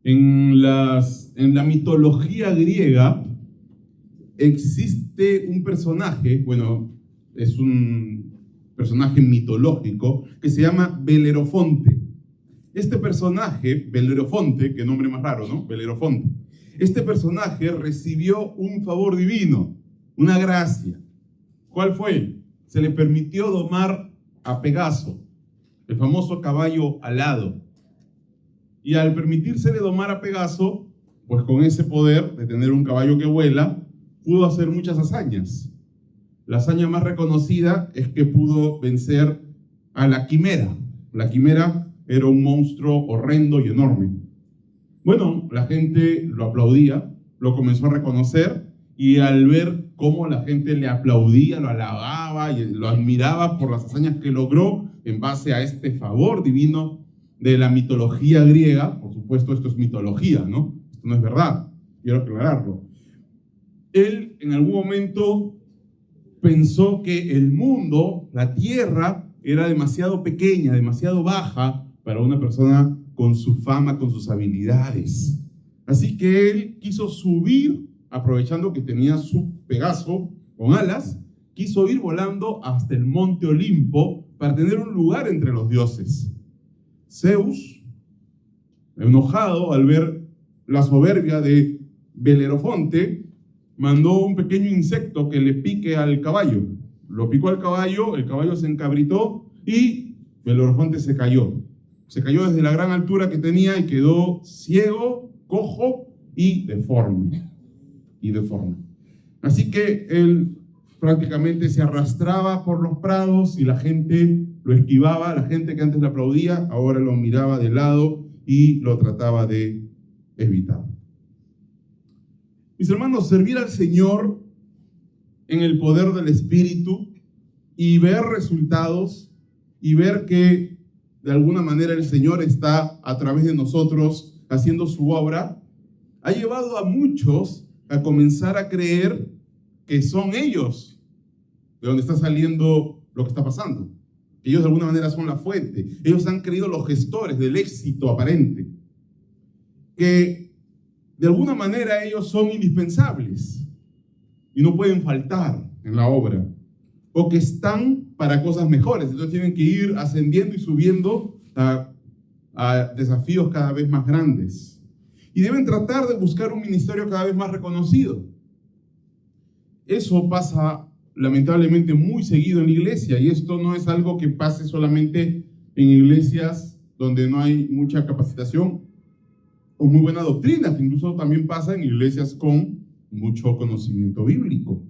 En la mitología griega existe un personaje, bueno, es un personaje mitológico que se llama Belerofonte. Este personaje, Belerofonte, qué nombre más raro, ¿no? Belerofonte. Este personaje recibió un favor divino, una gracia. ¿Cuál fue? Se le permitió domar a Pegaso, el famoso caballo alado. Y al permitírsele domar a Pegaso, pues con ese poder de tener un caballo que vuela, pudo hacer muchas hazañas. La hazaña más reconocida es que pudo vencer a la Quimera. La Quimera era un monstruo horrendo y enorme. Bueno, la gente lo aplaudía, lo comenzó a reconocer, y al ver cómo la gente le aplaudía, lo alababa y lo admiraba por las hazañas que logró en base a este favor divino de la mitología griega, por supuesto esto es mitología, ¿no? Esto no es verdad, quiero aclararlo. Él en algún momento pensó que el mundo, la tierra, era demasiado pequeña, demasiado baja para una persona con su fama, con sus habilidades. Así que él quiso subir, aprovechando que tenía su Pegaso con alas, quiso ir volando hasta el monte Olimpo para tener un lugar entre los dioses. Zeus, enojado al ver la soberbia de Belerofonte, mandó un pequeño insecto que le pique al caballo. Lo picó al caballo, el caballo se encabritó y Belerofonte se cayó. Se cayó desde la gran altura que tenía y quedó ciego, cojo y deforme. Así que él prácticamente se arrastraba por los prados y la gente lo esquivaba. La gente que antes le aplaudía ahora lo miraba de lado y lo trataba de evitar. Mis hermanos, servir al Señor en el poder del Espíritu y ver resultados y ver que de alguna manera el Señor está a través de nosotros haciendo su obra, ha llevado a muchos a comenzar a creer que son ellos de donde está saliendo lo que está pasando. Que ellos de alguna manera son la fuente. Ellos han creído los gestores del éxito aparente. Que de alguna manera ellos son indispensables y no pueden faltar en la obra. O que están para cosas mejores. Entonces tienen que ir ascendiendo y subiendo a desafíos cada vez más grandes. Y deben tratar de buscar un ministerio cada vez más reconocido. Eso pasa lamentablemente muy seguido en la iglesia, y esto no es algo que pase solamente en iglesias donde no hay mucha capacitación o muy buena doctrina, que incluso también pasa en iglesias con mucho conocimiento bíblico.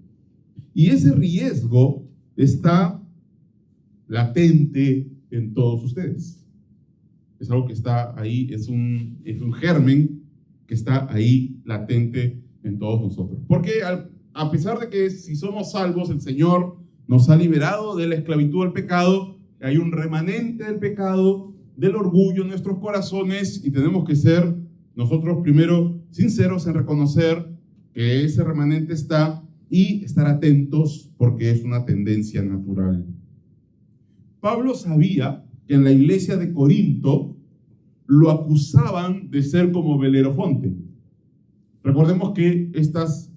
Y ese riesgo está latente en todos ustedes. Es algo que está ahí, es un germen que está ahí latente en todos nosotros. Porque a pesar de que si somos salvos, el Señor nos ha liberado de la esclavitud al pecado, hay un remanente del pecado, del orgullo en nuestros corazones, y tenemos que ser nosotros primero sinceros en reconocer que ese remanente está y estar atentos porque es una tendencia natural. Pablo sabía que en la iglesia de Corinto lo acusaban de ser como Belerofonte. Recordemos que estas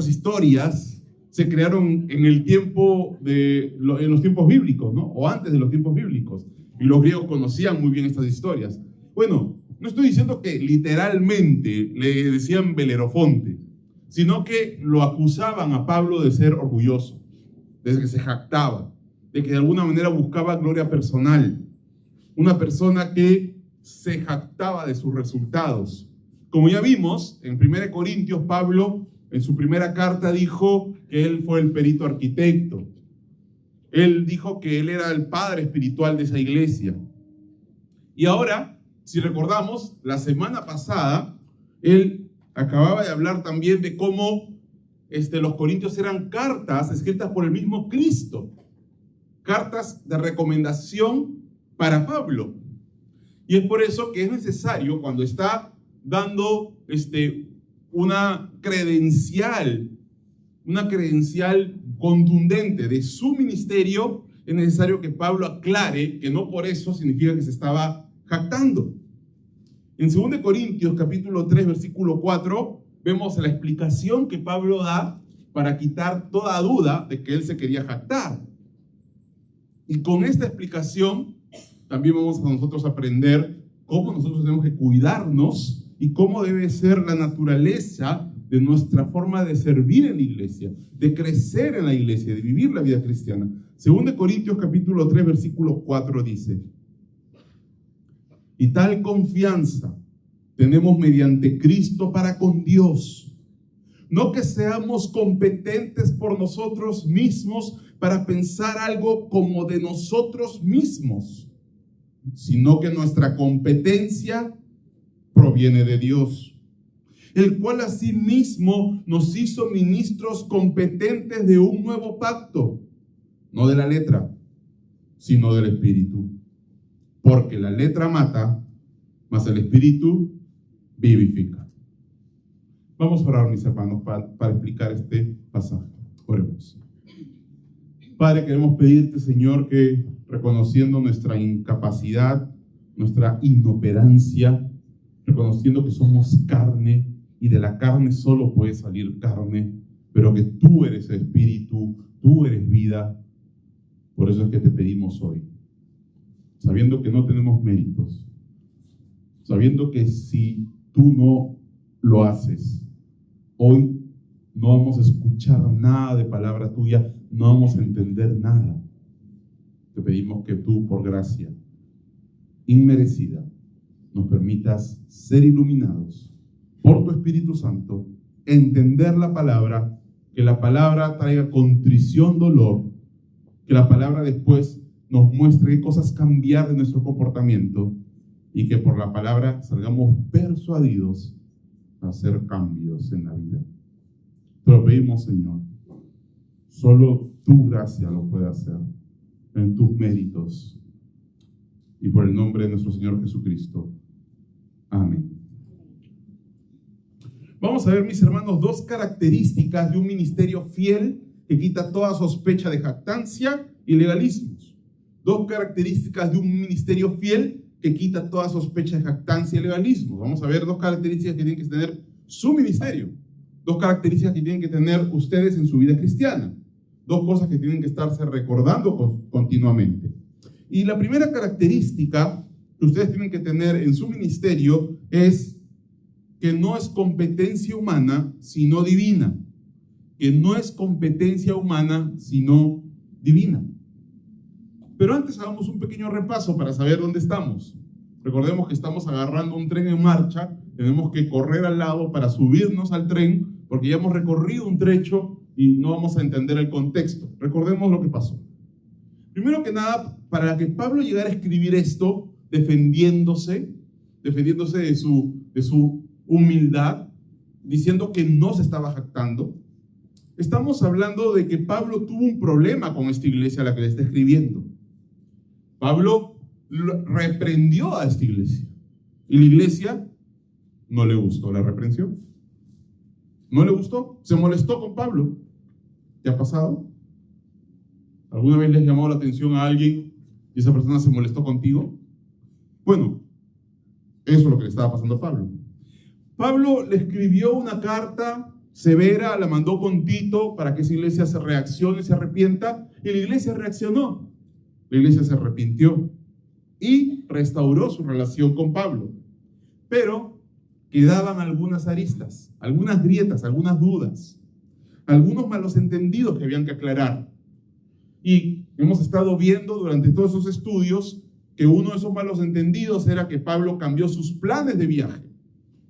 historias se crearon en el tiempo en los tiempos bíblicos, ¿no? O antes de los tiempos bíblicos. Y los griegos conocían muy bien estas historias. Bueno, no estoy diciendo que literalmente le decían Belerofonte, sino que lo acusaban a Pablo de ser orgulloso, de que se jactaba, de que de alguna manera buscaba gloria personal. Una persona que se jactaba de sus resultados. Como ya vimos, en 1 Corintios, Pablo, en su primera carta, dijo que él fue el perito arquitecto. Él dijo que él era el padre espiritual de esa iglesia. Y ahora, si recordamos, la semana pasada, él acababa de hablar también de cómo los corintios eran cartas escritas por el mismo Cristo. Cartas de recomendación para Pablo. Y es por eso que es necesario, cuando está dando una credencial contundente de su ministerio, es necesario que Pablo aclare que no por eso significa que se estaba jactando. En 2 Corintios capítulo 3, versículo 4, vemos la explicación que Pablo da para quitar toda duda de que él se quería jactar. Y con esta explicación también vamos a nosotros aprender cómo nosotros tenemos que cuidarnos y cómo debe ser la naturaleza de nuestra forma de servir en la iglesia, de crecer en la iglesia, de vivir la vida cristiana. 2 Corintios capítulo 3, versículo 4 dice: y tal confianza tenemos mediante Cristo para con Dios, no que seamos competentes por nosotros mismos para pensar algo como de nosotros mismos, sino que nuestra competencia proviene de Dios, el cual asimismo nos hizo ministros competentes de un nuevo pacto, no de la letra, sino del Espíritu. Porque la letra mata, mas el Espíritu vivifica. Vamos a orar, mis hermanos, para explicar este pasaje. Oremos. Padre, queremos pedirte, Señor, que reconociendo nuestra incapacidad, nuestra inoperancia, reconociendo que somos carne y de la carne solo puede salir carne, pero que tú eres espíritu, tú eres vida. Por eso es que te pedimos hoy, sabiendo que no tenemos méritos, sabiendo que si tú no lo haces, hoy no vamos a escuchar nada de palabra tuya, no vamos a entender nada. Te pedimos que tú, por gracia inmerecida, nos permitas ser iluminados por tu Espíritu Santo, entender la palabra, que la palabra traiga contrición, dolor, que la palabra después nos muestre qué cosas cambiar de nuestro comportamiento y que por la palabra salgamos persuadidos a hacer cambios en la vida. Te lo pedimos, Señor. Solo tu gracia lo puede hacer, en tus méritos y por el nombre de nuestro Señor Jesucristo. Amén. Vamos a ver, mis hermanos, dos características de un ministerio fiel que quita toda sospecha de jactancia y legalismos. Dos características de un ministerio fiel que quita toda sospecha de jactancia y legalismo. Vamos a ver dos características que tienen que tener su ministerio. Dos características que tienen que tener ustedes en su vida cristiana. Dos cosas que tienen que estarse recordando continuamente. Y la primera característica que ustedes tienen que tener en su ministerio es que no es competencia humana, sino divina. Que no es competencia humana, sino divina. Pero antes hagamos un pequeño repaso para saber dónde estamos. Recordemos que estamos agarrando un tren en marcha, tenemos que correr al lado para subirnos al tren, porque ya hemos recorrido un trecho y no vamos a entender el contexto. Recordemos lo que pasó. Primero que nada, para que Pablo llegara a escribir esto, defendiéndose de su humildad, diciendo que no se estaba jactando, estamos hablando de que Pablo tuvo un problema con esta iglesia a la que le está escribiendo. Pablo reprendió a esta iglesia y la iglesia no le gustó la reprensión. No le gustó, se molestó con Pablo. ¿Te ha pasado? ¿Alguna vez le has llamado la atención a alguien y esa persona se molestó contigo? Bueno, eso es lo que le estaba pasando a Pablo. Pablo le escribió una carta severa, la mandó con Tito para que esa iglesia se reaccione, se arrepienta, y la iglesia reaccionó. La iglesia se arrepintió y restauró su relación con Pablo. Pero quedaban algunas aristas, algunas grietas, algunas dudas, algunos malos entendidos que habían que aclarar. Y hemos estado viendo durante todos esos estudios que uno de esos malos entendidos era que Pablo cambió sus planes de viaje.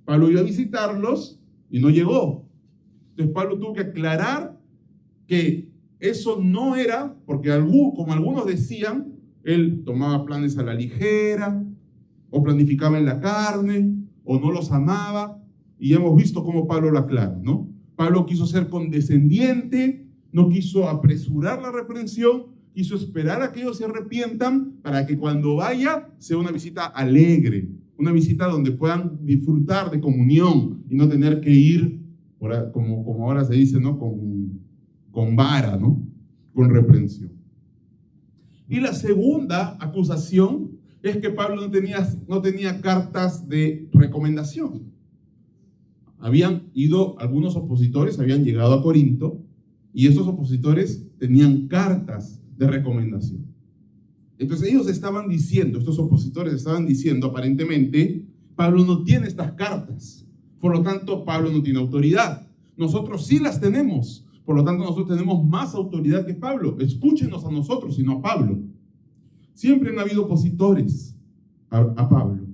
Pablo iba a visitarlos y no llegó. Entonces Pablo tuvo que aclarar que eso no era, porque como algunos decían, él tomaba planes a la ligera, o planificaba en la carne, o no los amaba, y hemos visto cómo Pablo lo aclara, ¿no? Pablo quiso ser condescendiente, no quiso apresurar la reprensión, quiso esperar a que ellos se arrepientan para que cuando vaya sea una visita alegre, una visita donde puedan disfrutar de comunión y no tener que ir, como ahora se dice, ¿no? Con vara, ¿no? Con reprensión. Y la segunda acusación es que Pablo no tenía cartas de recomendación. Algunos opositores habían llegado a Corinto y esos opositores tenían cartas de recomendación. Entonces estos opositores estaban diciendo aparentemente, Pablo no tiene estas cartas, por lo tanto Pablo no tiene autoridad. Nosotros sí las tenemos, por lo tanto nosotros tenemos más autoridad que Pablo. Escúchenos a nosotros y no a Pablo. Siempre han habido opositores a Pablo.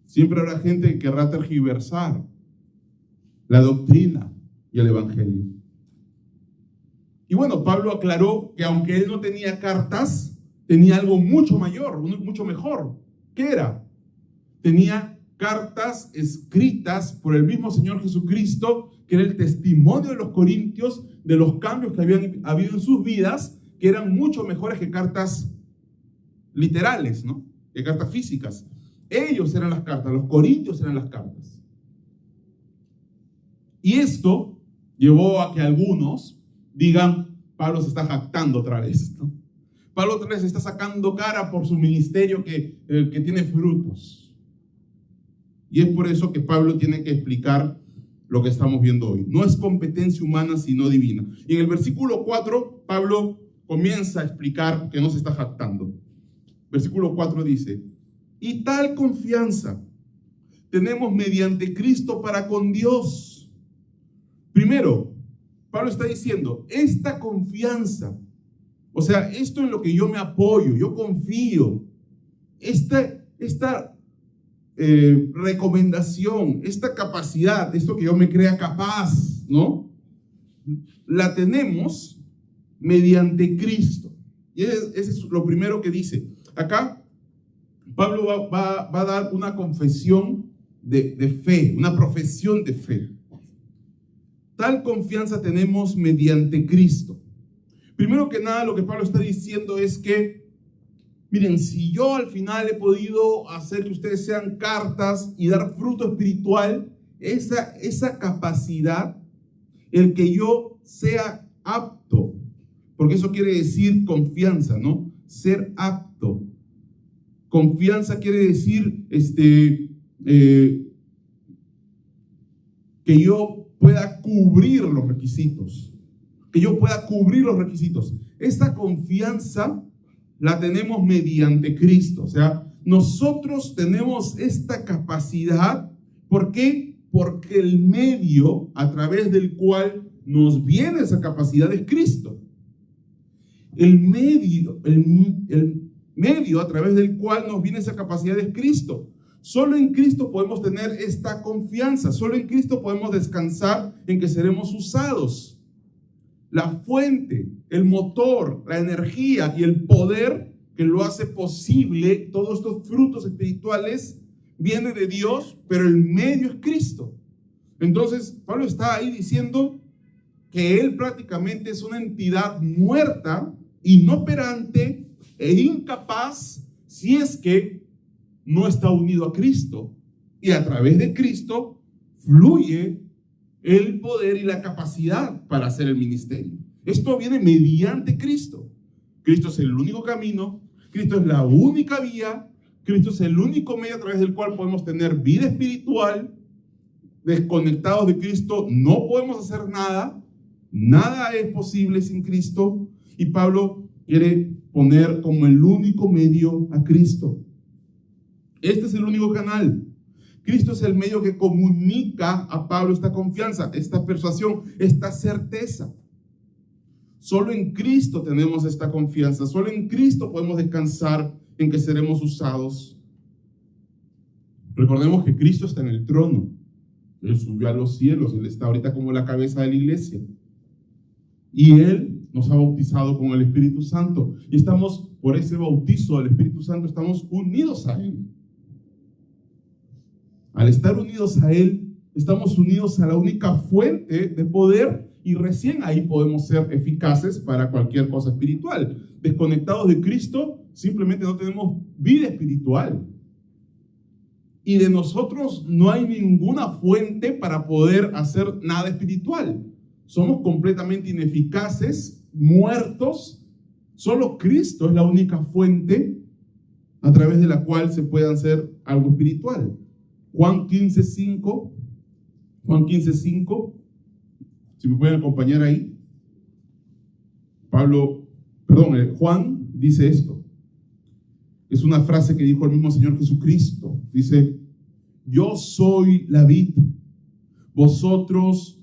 Siempre habrá gente que querrá tergiversar la doctrina y el evangelio. Y bueno, Pablo aclaró que aunque él no tenía cartas, tenía algo mucho mayor, mucho mejor. ¿Qué era? Tenía cartas escritas por el mismo Señor Jesucristo, que era el testimonio de los corintios de los cambios que habían habido en sus vidas, que eran mucho mejores que cartas literales, ¿no? Que cartas físicas. Ellos eran las cartas, los corintios eran las cartas. Y esto llevó a que algunos digan, Pablo se está jactando otra vez, ¿no? Pablo otra vez está sacando cara por su ministerio que tiene frutos. Y es por eso que Pablo tiene que explicar lo que estamos viendo hoy. No es competencia humana, sino divina. Y en el versículo 4, Pablo comienza a explicar que no se está jactando. Versículo 4 dice, y tal confianza tenemos mediante Cristo para con Dios. Primero, Pablo está diciendo, esta confianza, o sea, esto en lo que yo me apoyo, yo confío, esta recomendación, esta capacidad, esto que yo me crea capaz, ¿no? La tenemos mediante Cristo. Y ese es lo primero que dice. Acá, Pablo va a dar una confesión de fe, una profesión de fe. Tal confianza tenemos mediante Cristo. Primero que nada, lo que Pablo está diciendo es que, miren, si yo al final he podido hacer que ustedes sean cartas y dar fruto espiritual, esa capacidad, el que yo sea apto, porque eso quiere decir confianza, ¿no? Ser apto. Confianza quiere decir que yo pueda cubrir los requisitos. Que yo pueda cubrir los requisitos. Esta confianza la tenemos mediante Cristo. O sea, nosotros tenemos esta capacidad. ¿Por qué? Porque el medio a través del cual nos viene esa capacidad es Cristo. El medio a través del cual nos viene esa capacidad es Cristo. Solo en Cristo podemos tener esta confianza. Solo en Cristo podemos descansar en que seremos usados. La fuente, el motor, la energía y el poder que lo hace posible, todos estos frutos espirituales, viene de Dios, pero el medio es Cristo. Entonces, Pablo está ahí diciendo que él prácticamente es una entidad muerta, inoperante e incapaz si es que no está unido a Cristo. Y a través de Cristo fluye el poder y la capacidad para hacer el ministerio. Esto viene mediante Cristo. Cristo es el único camino, Cristo es la única vía, Cristo es el único medio a través del cual podemos tener vida espiritual. Desconectados de Cristo no podemos hacer nada, nada es posible sin Cristo. Y Pablo quiere poner como el único medio a Cristo. Este es el único canal. Cristo es el medio que comunica a Pablo esta confianza, esta persuasión, esta certeza. Solo en Cristo tenemos esta confianza. Solo en Cristo podemos descansar en que seremos usados. Recordemos que Cristo está en el trono. Él subió a los cielos. Él está ahorita como la cabeza de la iglesia. Y Él nos ha bautizado con el Espíritu Santo. Y estamos, por ese bautizo del Espíritu Santo, estamos unidos a Él. Al estar unidos a Él, estamos unidos a la única fuente de poder y recién ahí podemos ser eficaces para cualquier cosa espiritual. Desconectados de Cristo, simplemente no tenemos vida espiritual. Y de nosotros no hay ninguna fuente para poder hacer nada espiritual. Somos completamente ineficaces, muertos. Solo Cristo es la única fuente a través de la cual se puede hacer algo espiritual. Juan 15:5. Juan 15:5. Si me pueden acompañar ahí. Juan dice esto. Es una frase que dijo el mismo Señor Jesucristo. Dice: yo soy la vid, vosotros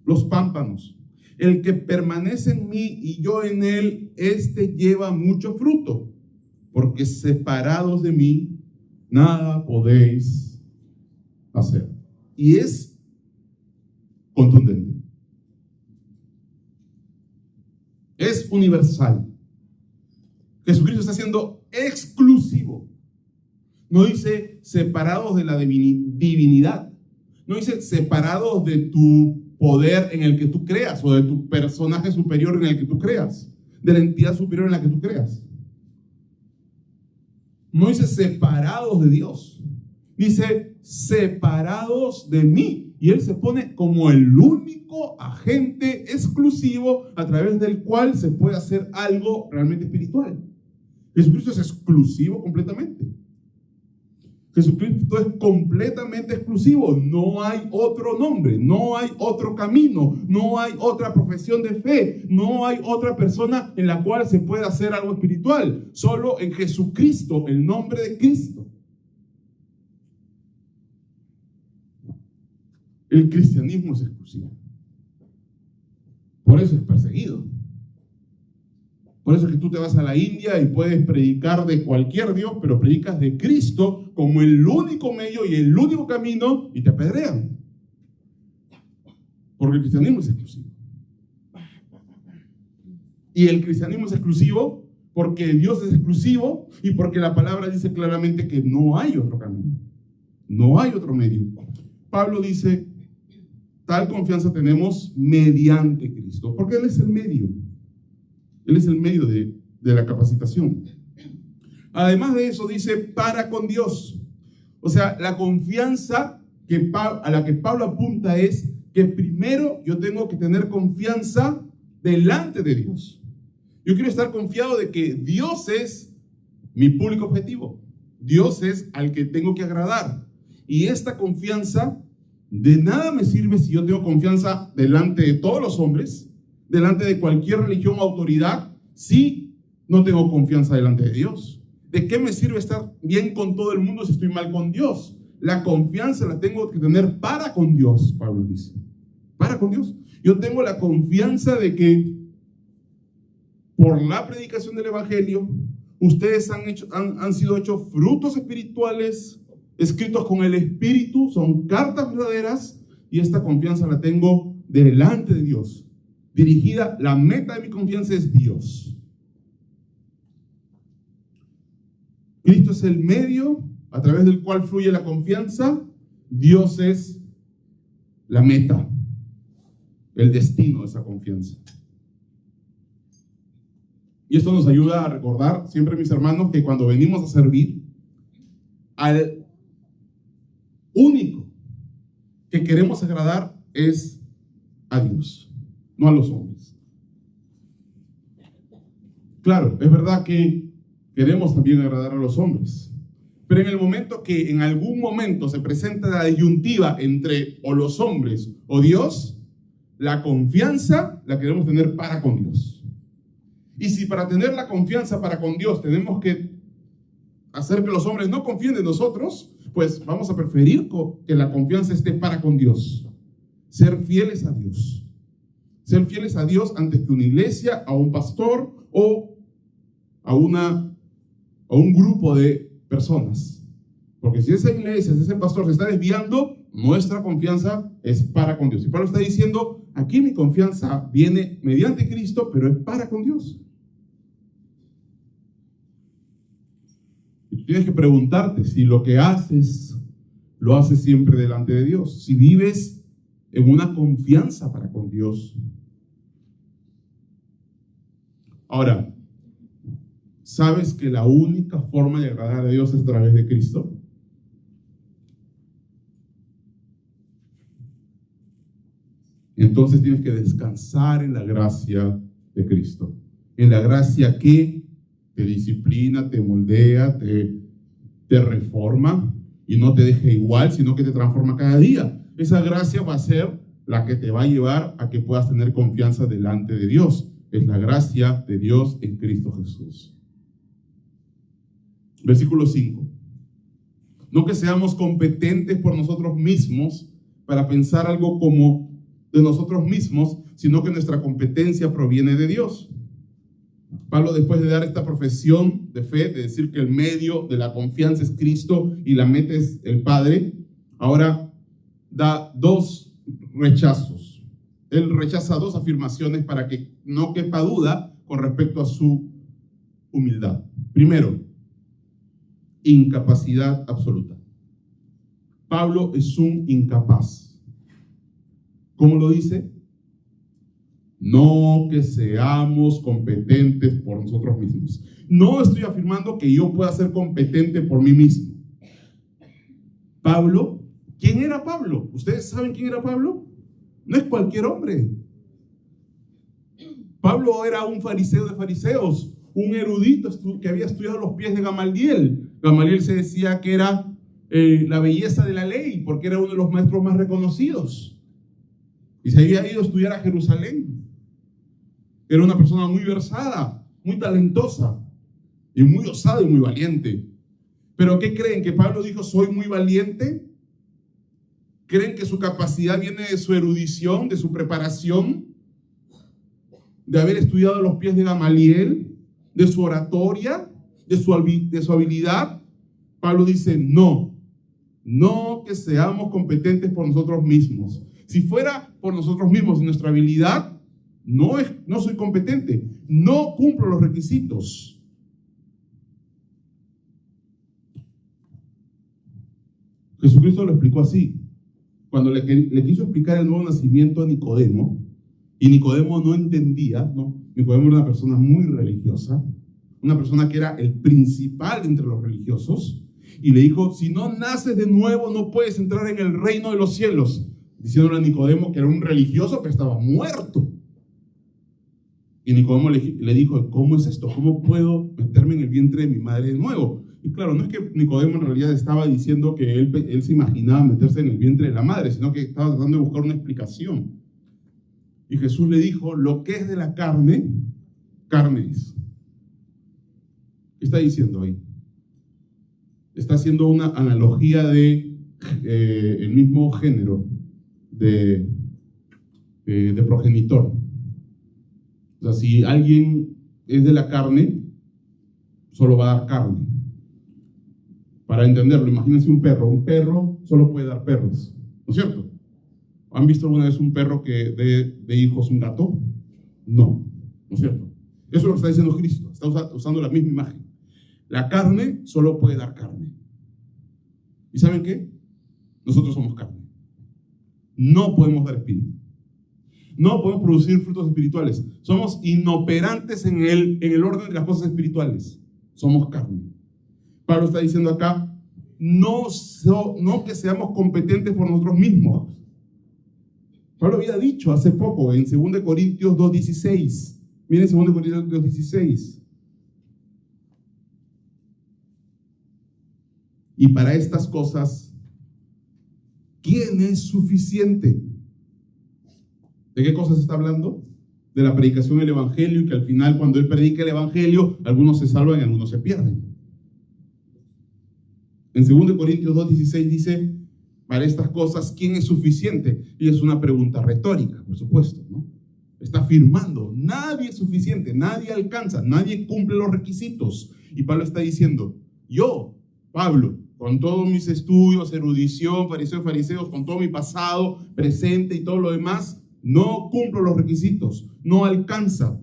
los pámpanos. El que permanece en mí y yo en él, éste lleva mucho fruto, porque separados de mí, nada podéis hacer. Y es contundente. Es universal. Jesucristo está siendo exclusivo. No dice separados de la divinidad. No dice separados de tu poder en el que tú creas o de tu personaje superior en el que tú creas, de la entidad superior en la que tú creas. No dice separados de Dios. Dice separados de mí. Y Él se pone como el único agente exclusivo a través del cual se puede hacer algo realmente espiritual. Jesucristo es exclusivo completamente. Jesucristo es completamente exclusivo. No hay otro nombre, no hay otro camino, no hay otra profesión de fe, no hay otra persona en la cual se pueda hacer algo espiritual. Solo en Jesucristo, el nombre de Cristo. El cristianismo es exclusivo. Por eso es perseguido. Por eso es que tú te vas a la India y puedes predicar de cualquier Dios, pero predicas de Cristo como el único medio y el único camino y te apedrean. Porque el cristianismo es exclusivo. Y el cristianismo es exclusivo porque Dios es exclusivo y porque la palabra dice claramente que no hay otro camino. No hay otro medio. Pablo dice: tal confianza tenemos mediante Cristo, porque Él es el medio. Él es el medio de la capacitación. Además de eso dice para con Dios. O sea, la confianza a la que Pablo apunta es que primero yo tengo que tener confianza delante de Dios. Yo quiero estar confiado de que Dios es mi público objetivo. Dios es al que tengo que agradar. Y esta confianza de nada me sirve si yo tengo confianza delante de todos los hombres, delante de cualquier religión o autoridad, si no tengo confianza delante de Dios. ¿De qué me sirve estar bien con todo el mundo si estoy mal con Dios? La confianza la tengo que tener para con Dios, Pablo dice. Para con Dios. Yo tengo la confianza de que por la predicación del Evangelio, ustedes han sido hechos frutos espirituales, escritos con el Espíritu, son cartas verdaderas, y esta confianza la tengo delante de Dios. Dirigida, la meta de mi confianza es Dios. Cristo es el medio a través del cual fluye la confianza. Dios es la meta, el destino de esa confianza. Y esto nos ayuda a recordar siempre, mis hermanos, que cuando venimos a servir, al único que queremos agradar es a Dios, no a los hombres. Claro, es verdad que queremos también agradar a los hombres, pero en el momento que en algún momento se presenta la disyuntiva entre o los hombres o Dios, la confianza la queremos tener para con Dios. Y si para tener la confianza para con Dios tenemos que hacer que los hombres no confíen en nosotros, pues vamos a preferir que la confianza esté para con Dios. Ser fieles a Dios. Ser fieles a Dios antes que una iglesia, a un pastor o a un grupo de personas. Porque si esa iglesia, si ese pastor se está desviando, nuestra confianza es para con Dios. Y Pablo está diciendo, aquí mi confianza viene mediante Cristo, pero es para con Dios. Y tienes que preguntarte si lo que haces, lo haces siempre delante de Dios. Si vives en una confianza para con Dios. Ahora, ¿sabes que la única forma de agradar a Dios es a través de Cristo? Entonces tienes que descansar en la gracia de Cristo. En la gracia que te disciplina, te moldea, te te reforma y no te deja igual, sino que te transforma cada día. Esa gracia va a ser la que te va a llevar a que puedas tener confianza delante de Dios. Es la gracia de Dios en Cristo Jesús. Versículo 5. No que seamos competentes por nosotros mismos para pensar algo como de nosotros mismos, sino que nuestra competencia proviene de Dios. Pablo, después de dar esta profesión de fe, de decir que el medio de la confianza es Cristo y la meta es el Padre, ahora da dos rechazos. Él rechaza dos afirmaciones para que no quepa duda con respecto a su humildad. Primero, incapacidad absoluta. Pablo es un incapaz. ¿Cómo lo dice? No que seamos competentes por nosotros mismos. No estoy afirmando que yo pueda ser competente por mí mismo. Pablo, ¿quién era Pablo? ¿Ustedes saben quién era Pablo? No es cualquier hombre. Pablo era un fariseo de fariseos, un erudito que había estudiado a los pies de Gamaliel. Gamaliel se decía que era la belleza de la ley, porque era uno de los maestros más reconocidos. Y se había ido a estudiar a Jerusalén. Era una persona muy versada, muy talentosa, y muy osada y muy valiente. ¿Pero qué creen? ¿Que Pablo dijo, soy muy valiente? ¿Creen que su capacidad viene de su erudición, de su preparación, de haber estudiado a los pies de Gamaliel, de su oratoria, de su habilidad? Pablo dice, no que seamos competentes por nosotros mismos. Si fuera por nosotros mismos y nuestra habilidad, no soy competente, no cumplo los requisitos. Jesucristo lo explicó así. Cuando le quiso explicar el nuevo nacimiento a Nicodemo, y Nicodemo no entendía, ¿no? Nicodemo era una persona muy religiosa, una persona que era el principal entre los religiosos, y le dijo, si no naces de nuevo, no puedes entrar en el reino de los cielos, diciéndole a Nicodemo que era un religioso que estaba muerto. Y Nicodemo le dijo, ¿cómo es esto? ¿Cómo puedo meterme en el vientre de mi madre de nuevo? Y claro, no es que Nicodemo en realidad estaba diciendo que él se imaginaba meterse en el vientre de la madre, sino que estaba tratando de buscar una explicación. Y Jesús le dijo, lo que es de la carne, carne es. ¿Qué está diciendo ahí? Está haciendo una analogía de el mismo género de progenitor. O sea, si alguien es de la carne, solo va a dar carne. Para entenderlo, imagínense un perro solo puede dar perros, ¿no es cierto? ¿Han visto alguna vez un perro que de hijos un gato? No es cierto. Eso es lo que está diciendo Cristo, está usando la misma imagen. La carne solo puede dar carne. ¿Y saben qué? Nosotros somos carne. No podemos dar espíritu. No podemos producir frutos espirituales. Somos inoperantes en el orden de las cosas espirituales. Somos carne. Pablo está diciendo acá, no que seamos competentes por nosotros mismos. Pablo había dicho hace poco en 2 Corintios 2:16. Miren 2 Corintios 2:16. Y para estas cosas, ¿quién es suficiente? ¿De qué cosas está hablando? De la predicación del evangelio, y que al final, cuando él predica el evangelio, algunos se salvan y algunos se pierden. En 2 Corintios 2:16 dice, para estas cosas, ¿quién es suficiente? Y es una pregunta retórica, por supuesto, ¿no? Está afirmando, nadie es suficiente, nadie alcanza, nadie cumple los requisitos. Y Pablo está diciendo, yo, Pablo, con todos mis estudios, erudición, fariseos, con todo mi pasado, presente y todo lo demás, no cumplo los requisitos, no alcanza.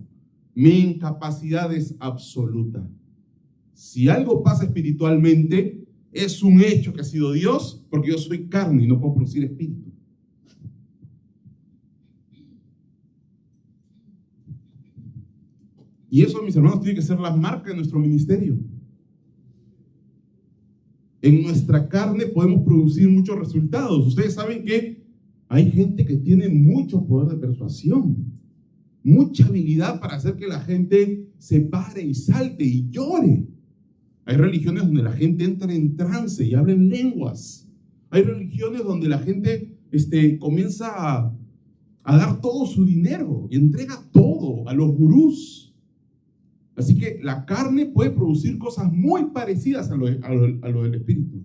Mi incapacidad es absoluta. Si algo pasa espiritualmente, es un hecho que ha sido Dios, porque yo soy carne y no puedo producir espíritu. Y eso, mis hermanos, tiene que ser la marca de nuestro ministerio. En nuestra carne podemos producir muchos resultados. Ustedes saben que hay gente que tiene mucho poder de persuasión, mucha habilidad para hacer que la gente se pare y salte y llore. Hay religiones donde la gente entra en trance y habla en lenguas. Hay religiones donde la gente comienza a dar todo su dinero y entrega todo a los gurús. Así que la carne puede producir cosas muy parecidas a lo del espíritu.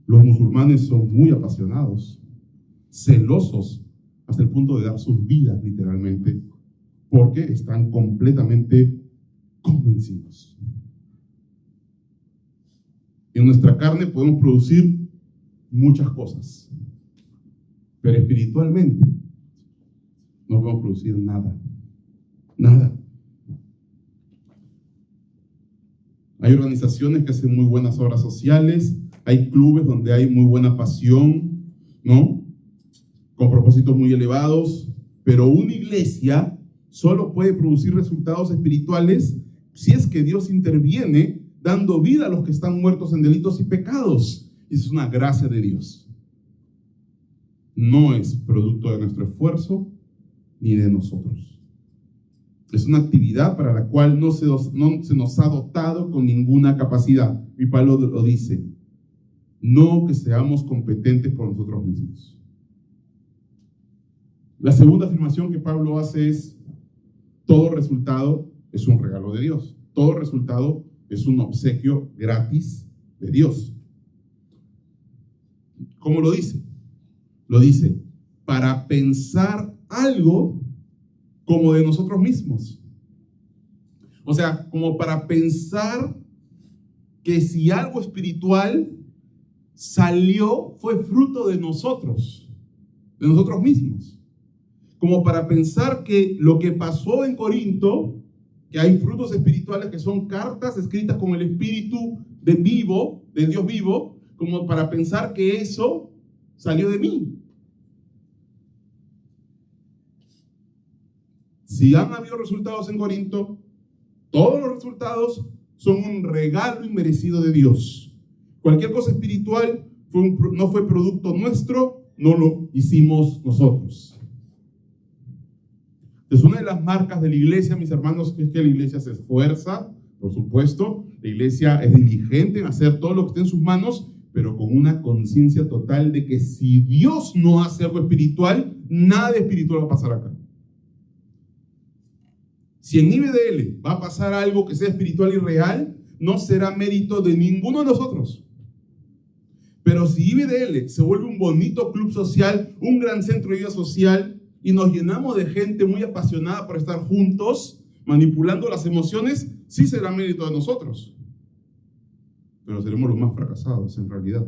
Los musulmanes son muy apasionados, celosos, hasta el punto de dar sus vidas literalmente, porque están completamente convencidos. En nuestra carne podemos producir muchas cosas, pero espiritualmente no podemos producir nada. Nada. Hay organizaciones que hacen muy buenas obras sociales, hay clubes donde hay muy buena pasión, ¿no? Con propósitos muy elevados, pero una iglesia solo puede producir resultados espirituales si es que Dios interviene dando vida a los que están muertos en delitos y pecados. Y eso es una gracia de Dios. No es producto de nuestro esfuerzo ni de nosotros. Es una actividad para la cual no se nos ha dotado con ninguna capacidad. Y Pablo lo dice, no que seamos competentes por nosotros mismos. La segunda afirmación que Pablo hace es, todo resultado es un regalo de Dios. Todo resultado es un obsequio gratis de Dios. ¿Cómo lo dice? Lo dice, para pensar algo como de nosotros mismos. O sea, como para pensar que si algo espiritual salió, fue fruto de nosotros mismos. Como para pensar que lo que pasó en Corinto, que hay frutos espirituales que son cartas escritas con el espíritu del Dios vivo, como para pensar que eso salió de mí. Si han habido resultados en Corinto, todos los resultados son un regalo inmerecido de Dios. Cualquier cosa espiritual no fue producto nuestro, no lo hicimos nosotros. Es una de las marcas de la iglesia, mis hermanos, es que la iglesia se esfuerza, por supuesto. La iglesia es diligente en hacer todo lo que esté en sus manos, pero con una conciencia total de que si Dios no hace algo espiritual, nada espiritual va a pasar acá. Si en IBDL va a pasar algo que sea espiritual y real, no será mérito de ninguno de nosotros. Pero si IBDL se vuelve un bonito club social, un gran centro de vida social, y nos llenamos de gente muy apasionada por estar juntos, manipulando las emociones, sí será mérito de nosotros. Pero seremos los más fracasados en realidad.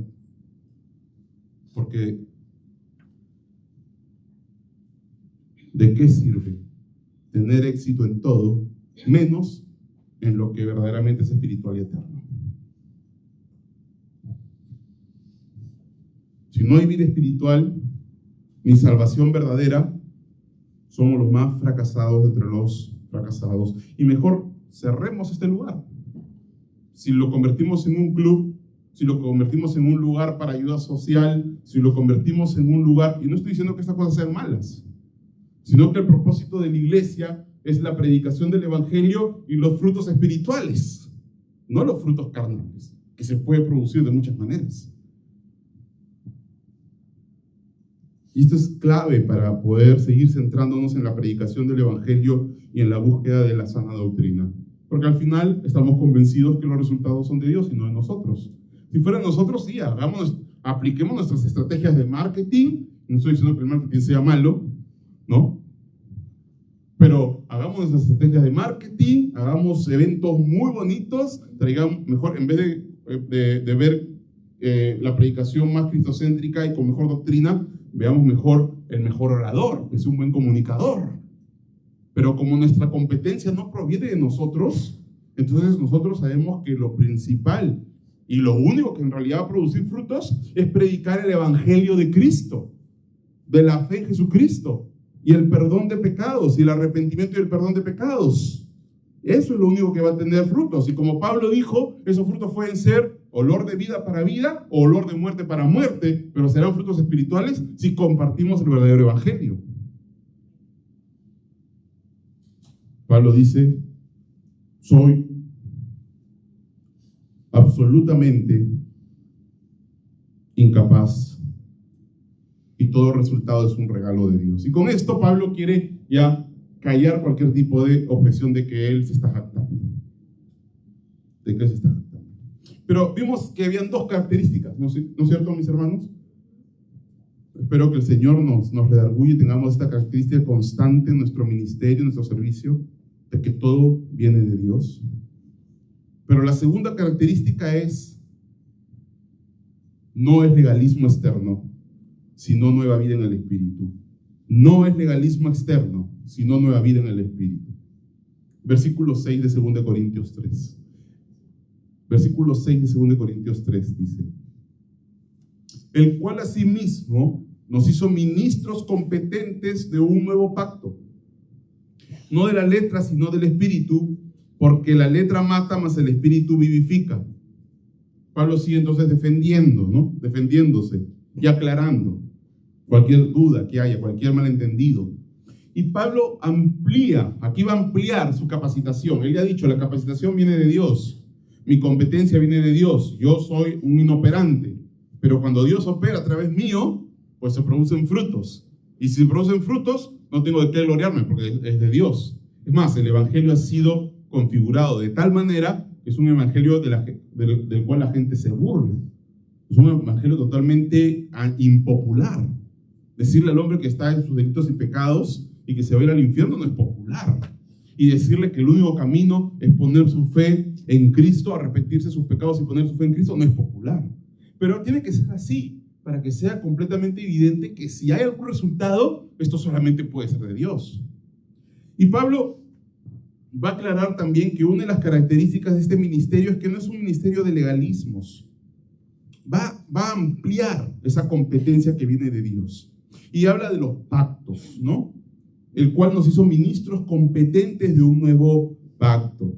Porque ¿de qué sirve tener éxito en todo, menos en lo que verdaderamente es espiritual y eterno? Si no hay vida espiritual ni salvación verdadera, somos los más fracasados entre los fracasados. Y mejor cerremos este lugar. Si lo convertimos en un club, si lo convertimos en un lugar para ayuda social, si lo convertimos en un lugar, y no estoy diciendo que estas cosas sean malas, sino que el propósito de la iglesia es la predicación del evangelio y los frutos espirituales, no los frutos carnales, que se puede producir de muchas maneras. Y esto es clave para poder seguir centrándonos en la predicación del evangelio y en la búsqueda de la sana doctrina. Porque al final estamos convencidos que los resultados son de Dios y no de nosotros. Si fuera nosotros, sí, apliquemos nuestras estrategias de marketing. No estoy diciendo que el marketing sea malo, ¿no? Pero hagamos nuestras estrategias de marketing, hagamos eventos muy bonitos, traigamos mejor, en vez de ver la predicación más cristocéntrica y con mejor doctrina, veamos mejor el mejor orador, que es un buen comunicador. Pero como nuestra competencia no proviene de nosotros, entonces nosotros sabemos que lo principal y lo único que en realidad va a producir frutos es predicar el evangelio de Cristo, de la fe en Jesucristo y el perdón de pecados y el arrepentimiento y el perdón de pecados. Eso es lo único que va a tener frutos. Y como Pablo dijo, esos frutos pueden ser olor de vida para vida o olor de muerte para muerte, pero serán frutos espirituales si compartimos el verdadero evangelio. Pablo dice, soy absolutamente incapaz y todo resultado es un regalo de Dios. Y con esto Pablo quiere ya callar cualquier tipo de objeción de que él se está jactando. Pero vimos que habían dos características, ¿no es cierto, mis hermanos? Espero que el Señor nos redarguye y tengamos esta característica constante en nuestro ministerio, en nuestro servicio, de que todo viene de Dios. Pero la segunda característica es, no es legalismo externo, sino nueva vida en el Espíritu. No es legalismo externo, sino nueva vida en el Espíritu. Versículo 6 de 2 Corintios 3. Versículo 6 de 2 Corintios 3 dice, el cual asimismo nos hizo ministros competentes de un nuevo pacto, no de la letra, sino del Espíritu, porque la letra mata, mas el Espíritu vivifica. Pablo sigue entonces defendiendo, ¿no? Defendiéndose y aclarando cualquier duda que haya, cualquier malentendido. Y Pablo amplía, aquí va a ampliar su capacitación. Él ya ha dicho, la capacitación viene de Dios. Mi competencia viene de Dios, yo soy un inoperante, pero cuando Dios opera a través mío, pues se producen frutos. Y si se producen frutos, no tengo de qué gloriarme porque es de Dios. Es más, el evangelio ha sido configurado de tal manera que es un evangelio del cual la gente se burla. Es un evangelio totalmente impopular. Decirle al hombre que está en sus delitos y pecados y que se va a ir al infierno no es popular. Y decirle que el único camino es poner su fe en Cristo, arrepentirse de sus pecados y poner su fe en Cristo, no es popular. Pero tiene que ser así, para que sea completamente evidente que si hay algún resultado, esto solamente puede ser de Dios. Y Pablo va a aclarar también que una de las características de este ministerio es que no es un ministerio de legalismos. Va a ampliar esa competencia que viene de Dios. Y habla de los pactos, ¿no? El cual nos hizo ministros competentes de un nuevo pacto.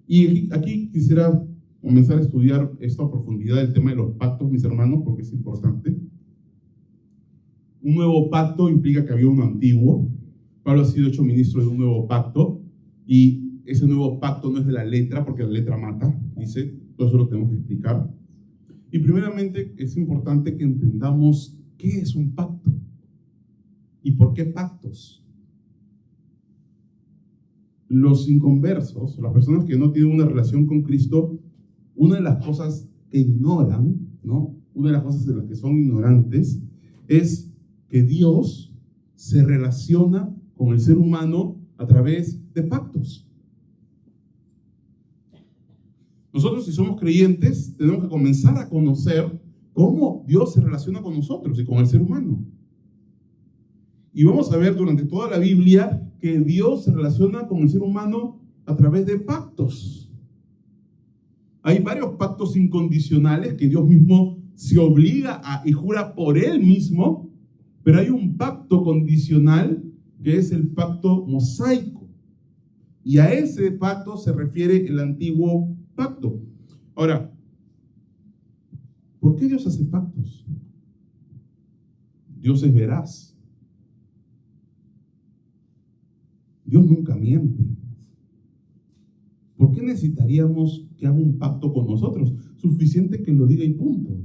Y aquí quisiera comenzar a estudiar esto a profundidad, el tema de los pactos, mis hermanos, porque es importante. Un nuevo pacto implica que había uno antiguo. Pablo ha sido hecho ministro de un nuevo pacto, y ese nuevo pacto no es de la letra, porque la letra mata, dice, todo eso lo tenemos que explicar. Y primeramente es importante que entendamos qué es un pacto y por qué pactos. Los inconversos, las personas que no tienen una relación con Cristo, una de las cosas que ignoran, ¿no? Una de las cosas de las que son ignorantes es que Dios se relaciona con el ser humano a través de pactos. Nosotros, si somos creyentes, tenemos que comenzar a conocer cómo Dios se relaciona con nosotros y con el ser humano. Y vamos a ver durante toda la Biblia que Dios se relaciona con el ser humano a través de pactos. Hay varios pactos incondicionales que Dios mismo se obliga y jura por Él mismo, pero hay un pacto condicional que es el pacto mosaico. Y a ese pacto se refiere el antiguo pacto. Ahora, ¿por qué Dios hace pactos? Dios es veraz. Dios nunca miente. ¿Por qué necesitaríamos que haga un pacto con nosotros? Suficiente que lo diga y punto.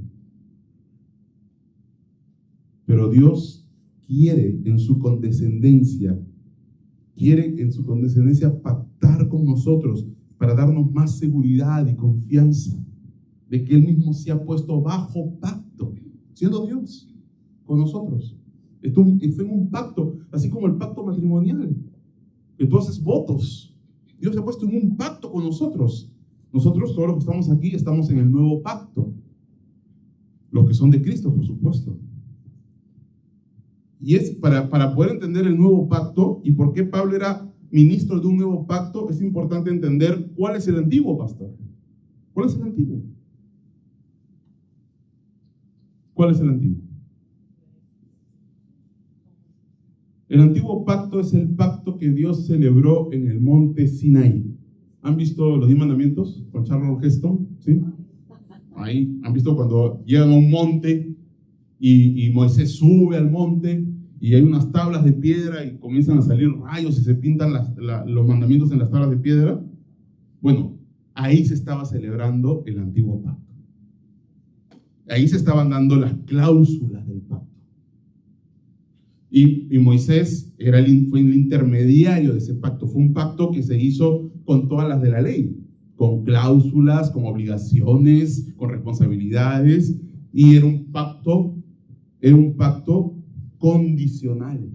Pero Dios quiere en su condescendencia pactar con nosotros para darnos más seguridad y confianza de que Él mismo se ha puesto bajo pacto, siendo Dios, con nosotros. Esto es un pacto, así como el pacto matrimonial. Entonces, votos. Dios se ha puesto en un pacto con nosotros. Nosotros, todos los que estamos aquí, estamos en el nuevo pacto. Los que son de Cristo, por supuesto. Y es para poder entender el nuevo pacto y por qué Pablo era ministro de un nuevo pacto, es importante entender cuál es el antiguo, pastor. ¿Cuál es el antiguo? ¿Cuál es el antiguo? El antiguo pacto es el pacto que Dios celebró en el monte Sinaí. ¿Han visto los 10 mandamientos con Charles Heston? ¿Sí? Ahí, ¿han visto cuando llegan a un monte y Moisés sube al monte y hay unas tablas de piedra y comienzan a salir rayos y se pintan los mandamientos en las tablas de piedra. Bueno, ahí se estaba celebrando el antiguo pacto. Ahí se estaban dando las cláusulas del pacto. Y Moisés fue el intermediario de ese pacto. Fue un pacto que se hizo con todas las de la ley, con cláusulas, con obligaciones, con responsabilidades, y era un pacto condicional.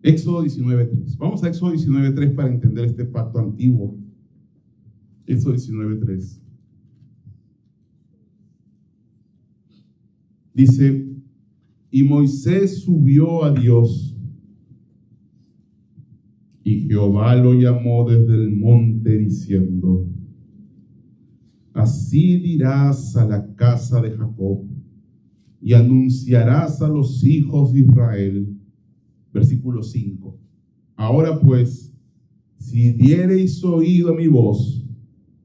Éxodo 19:3. Vamos a Éxodo 19:3 para entender este pacto antiguo. Éxodo 19:3. Dice: y Moisés subió a Dios, y Jehová lo llamó desde el monte diciendo: así dirás a la casa de Jacob, y anunciarás a los hijos de Israel. Versículo 5. Ahora pues, si diereis oído a mi voz,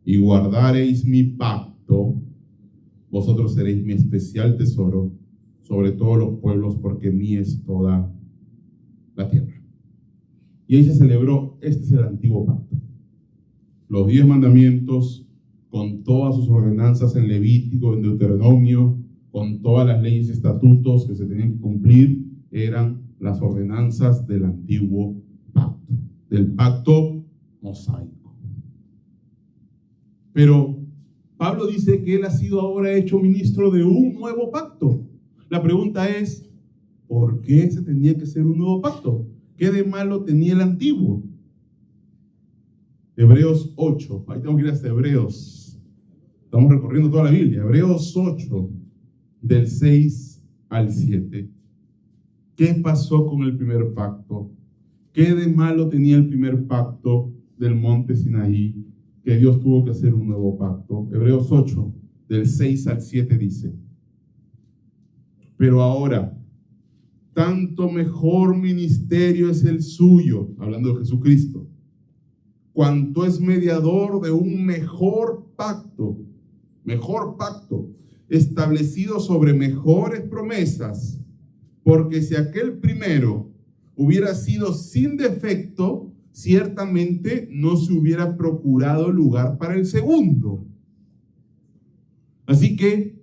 y guardareis mi pacto, vosotros seréis mi especial tesoro sobre todos los pueblos, porque mía es toda la tierra. Y ahí se celebró, este es el antiguo pacto. Los 10 mandamientos, con todas sus ordenanzas en Levítico, en Deuteronomio, con todas las leyes y estatutos que se tenían que cumplir, eran las ordenanzas del antiguo pacto, del pacto mosaico. Pero Pablo dice que él ha sido ahora hecho ministro de un nuevo pacto. La pregunta es, ¿por qué se tenía que hacer un nuevo pacto? ¿Qué de malo tenía el antiguo? Hebreos 8, ahí tengo que ir hasta Hebreos. Estamos recorriendo toda la Biblia. Hebreos 8, del 6 al 7. ¿Qué pasó con el primer pacto? ¿Qué de malo tenía el primer pacto del monte Sinaí, que Dios tuvo que hacer un nuevo pacto? Hebreos 8, del 6 al 7 dice: pero ahora, tanto mejor ministerio es el suyo, hablando de Jesucristo, cuanto es mediador de un mejor pacto, establecido sobre mejores promesas, porque si aquel primero hubiera sido sin defecto, ciertamente no se hubiera procurado lugar para el segundo. Así que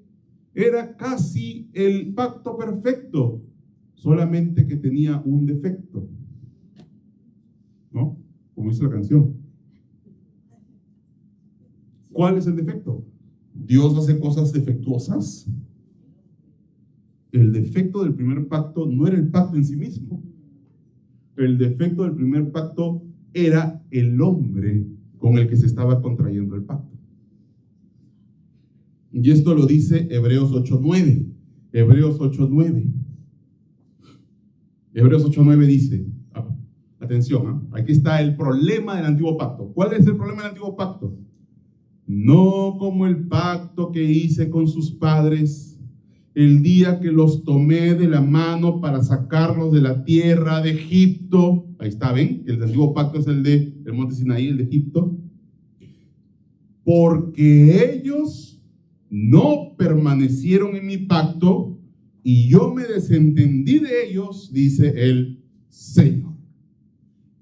era casi el pacto perfecto, solamente que tenía un defecto, ¿no? Como dice la canción. ¿Cuál es el defecto? ¿Dios hace cosas defectuosas? El defecto del primer pacto no era el pacto en sí mismo. El defecto del primer pacto era el hombre con el que se estaba contrayendo el pacto. Y esto lo dice Hebreos 8:9. Hebreos 8:9. Hebreos 8:9 dice, atención, aquí está el problema del antiguo pacto. ¿Cuál es el problema del antiguo pacto? No como el pacto que hice con sus padres el día que los tomé de la mano para sacarlos de la tierra de Egipto. Ahí está, ¿ven? El antiguo pacto es el del monte Sinaí, el de Egipto. Porque ellos no permanecieron en mi pacto y yo me desentendí de ellos, dice el Señor.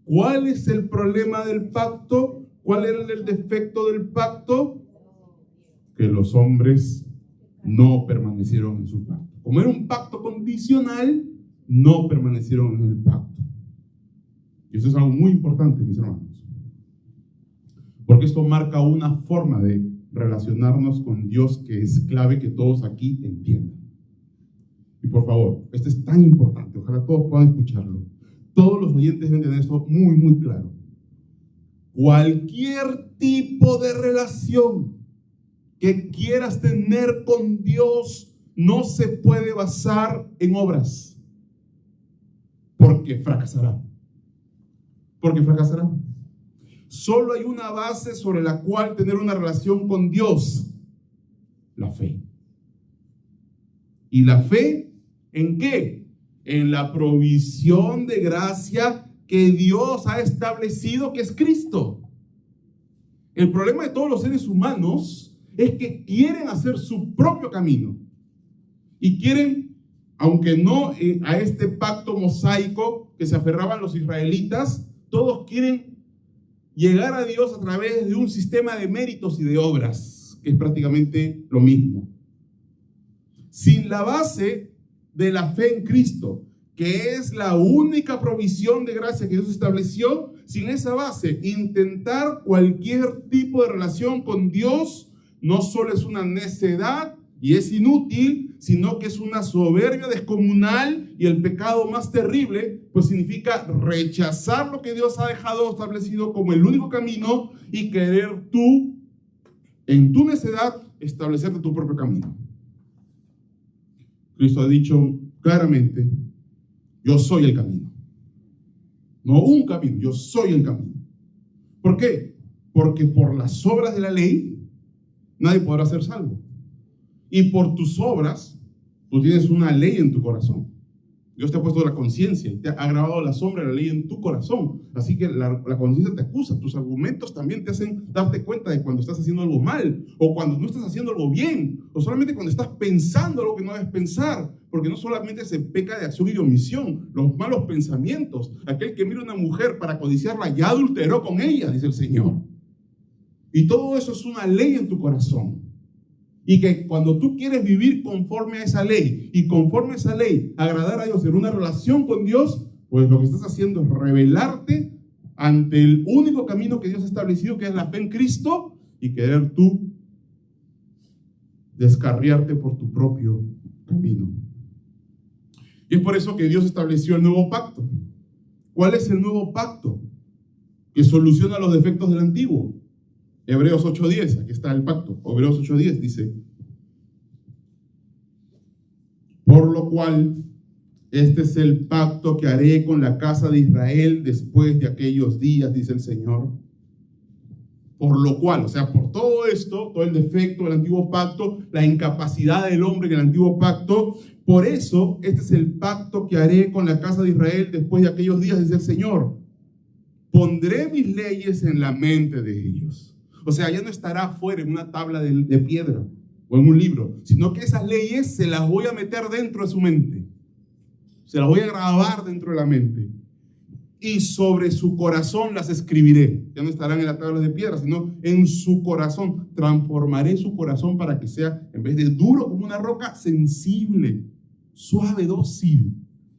¿Cuál es el problema del pacto? ¿Cuál era el defecto del pacto? Que los hombres no permanecieron en su pacto. Como era un pacto condicional, no permanecieron en el pacto. Y eso es algo muy importante, mis hermanos, porque esto marca una forma de relacionarnos con Dios que es clave que todos aquí entiendan. Y por favor, esto es tan importante, ojalá todos puedan escucharlo. Todos los oyentes deben tener esto muy, muy claro. Cualquier tipo de relación que quieras tener con Dios no se puede basar en obras, porque fracasará. Porque fracasará. Solo hay una base sobre la cual tener una relación con Dios: la fe. ¿Y la fe en qué? En la provisión de gracia que Dios ha establecido, que es Cristo. El problema de todos los seres humanos es que quieren hacer su propio camino y quieren aunque no a este pacto mosaico que se aferraban los israelitas, todos quieren llegar a Dios a través de un sistema de méritos y de obras, que es prácticamente lo mismo. Sin la base de la fe en Cristo, que es la única provisión de gracia que Dios estableció, sin esa base, intentar cualquier tipo de relación con Dios no solo es una necedad y es inútil, sino que es una soberbia descomunal, y el pecado más terrible, pues significa rechazar lo que Dios ha dejado establecido como el único camino y querer tú, en tu necedad, establecerte tu propio camino. Cristo ha dicho claramente: yo soy el camino. No un camino, yo soy el camino. ¿Por qué? Porque por las obras de la ley nadie podrá ser salvo. Y por tus obras, tú tienes una ley en tu corazón. Dios te ha puesto la conciencia y te ha grabado la sombra de la ley en tu corazón. Así que la conciencia te acusa. Tus argumentos también te hacen darte cuenta de cuando estás haciendo algo mal, o cuando no estás haciendo algo bien, o solamente cuando estás pensando algo que no debes pensar. Porque no solamente se peca de acción y de omisión, los malos pensamientos. Aquel que mira a una mujer para codiciarla ya adulteró con ella, dice el Señor. Y todo eso es una ley en tu corazón. Y que cuando tú quieres vivir conforme a esa ley, y conforme a esa ley agradar a Dios en una relación con Dios, pues lo que estás haciendo es rebelarte ante el único camino que Dios ha establecido, que es la fe en Cristo, y querer tú descarriarte por tu propio camino. Y es por eso que Dios estableció el nuevo pacto. ¿Cuál es el nuevo pacto que soluciona los defectos del antiguo? Hebreos 8:10, aquí está el pacto. Hebreos 8:10 dice: por lo cual, este es el pacto que haré con la casa de Israel después de aquellos días, dice el Señor. Por lo cual, o sea, por todo esto, todo el defecto del antiguo pacto, la incapacidad del hombre en el antiguo pacto, por eso, este es el pacto que haré con la casa de Israel después de aquellos días, dice el Señor. Pondré mis leyes en la mente de ellos. O sea, ya no estará afuera en una tabla de piedra o en un libro, sino que esas leyes se las voy a meter dentro de su mente. Se las voy a grabar dentro de la mente. Y sobre su corazón las escribiré. Ya no estarán en la tabla de piedra, sino en su corazón. Transformaré su corazón para que sea, en vez de duro como una roca, sensible, suave, dócil.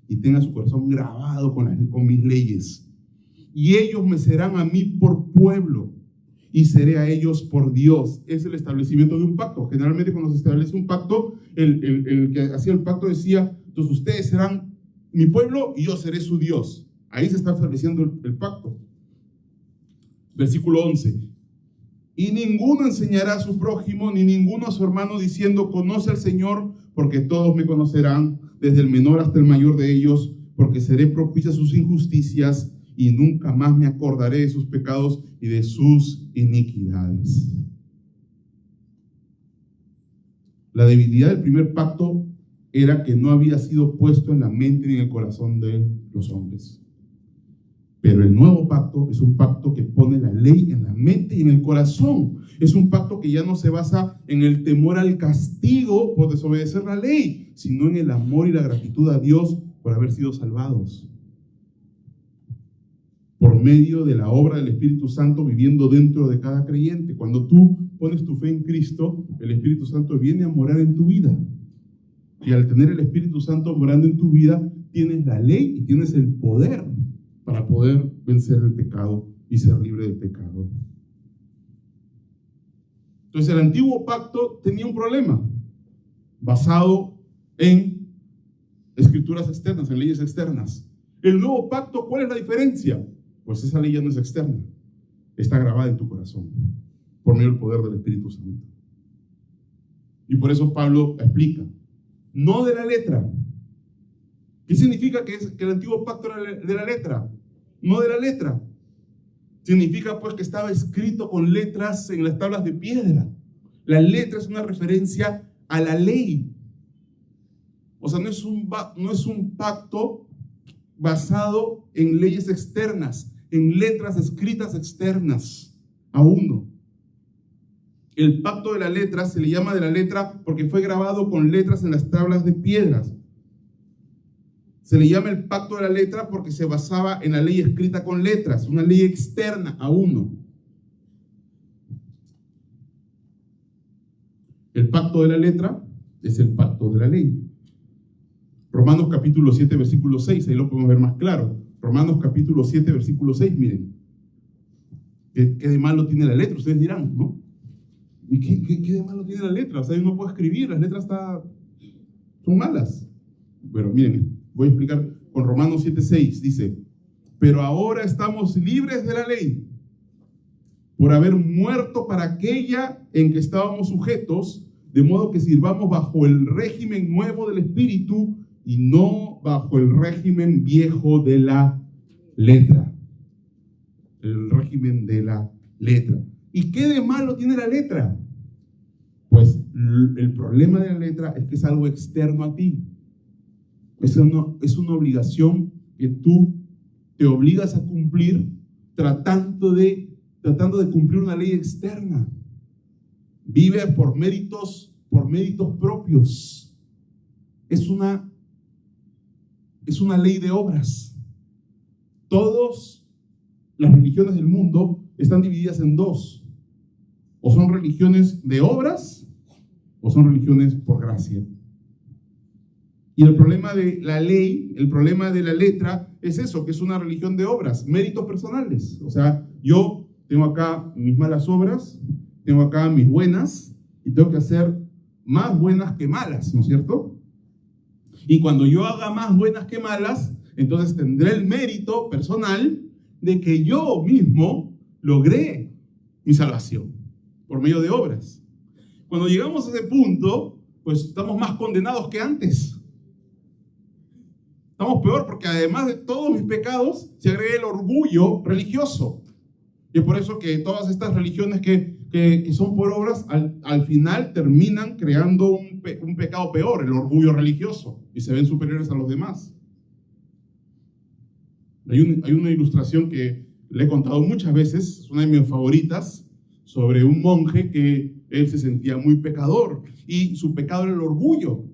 Y tenga su corazón grabado con mis leyes. Y ellos me serán a mí por pueblo, y seré a ellos por Dios. Es el establecimiento de un pacto. Generalmente cuando se establece un pacto, el que hacía el pacto decía: entonces ustedes serán mi pueblo y yo seré su Dios. Ahí se está estableciendo el pacto. Versículo 11. Y ninguno enseñará a su prójimo, ni ninguno a su hermano, diciendo: conoce al Señor, porque todos me conocerán, desde el menor hasta el mayor de ellos, porque seré propicio a sus injusticias, y nunca más me acordaré de sus pecados y de sus iniquidades. La debilidad del primer pacto era que no había sido puesto en la mente ni en el corazón de los hombres. Pero el nuevo pacto es un pacto que pone la ley en la mente y en el corazón. Es un pacto que ya no se basa en el temor al castigo por desobedecer la ley, sino en el amor y la gratitud a Dios por haber sido salvados. Por medio de la obra del Espíritu Santo viviendo dentro de cada creyente. Cuando tú pones tu fe en Cristo, el Espíritu Santo viene a morar en tu vida. Y al tener el Espíritu Santo morando en tu vida, tienes la ley y tienes el poder para poder vencer el pecado y ser libre del pecado. Entonces el antiguo pacto tenía un problema basado en escrituras externas, en leyes externas. El nuevo pacto, ¿cuál es la diferencia? Pues esa ley ya no es externa, está grabada en tu corazón por medio del poder del Espíritu Santo. Y por eso Pablo explica: no de la letra. ¿Qué significa que el antiguo pacto era de la letra? No de la letra. Significa pues que estaba escrito con letras en las tablas de piedra. La letra es una referencia a la ley. O sea, no es un pacto basado en leyes externas, en letras escritas externas a uno. El pacto de la letra se le llama de la letra porque fue grabado con letras en las tablas de piedras. Se le llama el pacto de la letra porque se basaba en la ley escrita con letras, una ley externa a uno. El pacto de la letra es el pacto de la ley. Romanos capítulo 7, versículo 6, ahí lo podemos ver más claro. Romanos capítulo 7, versículo 6, miren. ¿Qué de malo tiene la letra? Ustedes dirán, ¿no? ¿Y qué de malo tiene la letra? O sea, uno puede escribir, las letras son malas. Pero miren, voy a explicar con Romanos 7, 6, dice, pero ahora estamos libres de la ley, por haber muerto para aquella en que estábamos sujetos, de modo que sirvamos bajo el régimen nuevo del Espíritu y no bajo el régimen viejo de la letra. El régimen de la letra. ¿Y qué de malo tiene la letra? Pues el problema de la letra es que es algo externo a ti. Es una obligación que tú te obligas a cumplir tratando de cumplir una ley externa. Vive por méritos propios. Es una ley de obras. Todas las religiones del mundo están divididas en dos. O son religiones de obras o son religiones por gracia. Y el problema de la ley, el problema de la letra es eso, que es una religión de obras, méritos personales. O sea, yo tengo acá mis malas obras, tengo acá mis buenas y tengo que hacer más buenas que malas, ¿no es cierto? Y cuando yo haga más buenas que malas, entonces tendré el mérito personal de que yo mismo logré mi salvación por medio de obras. Cuando llegamos a ese punto, pues estamos más condenados que antes. Estamos peor porque además de todos mis pecados se agrega el orgullo religioso. Y es por eso que todas estas religiones que son por obras, al final terminan creando un pecado peor, el orgullo religioso, y se ven superiores a los demás. Hay una ilustración que le he contado muchas veces, es una de mis favoritas, sobre un monje que él se sentía muy pecador, y su pecado era el orgullo.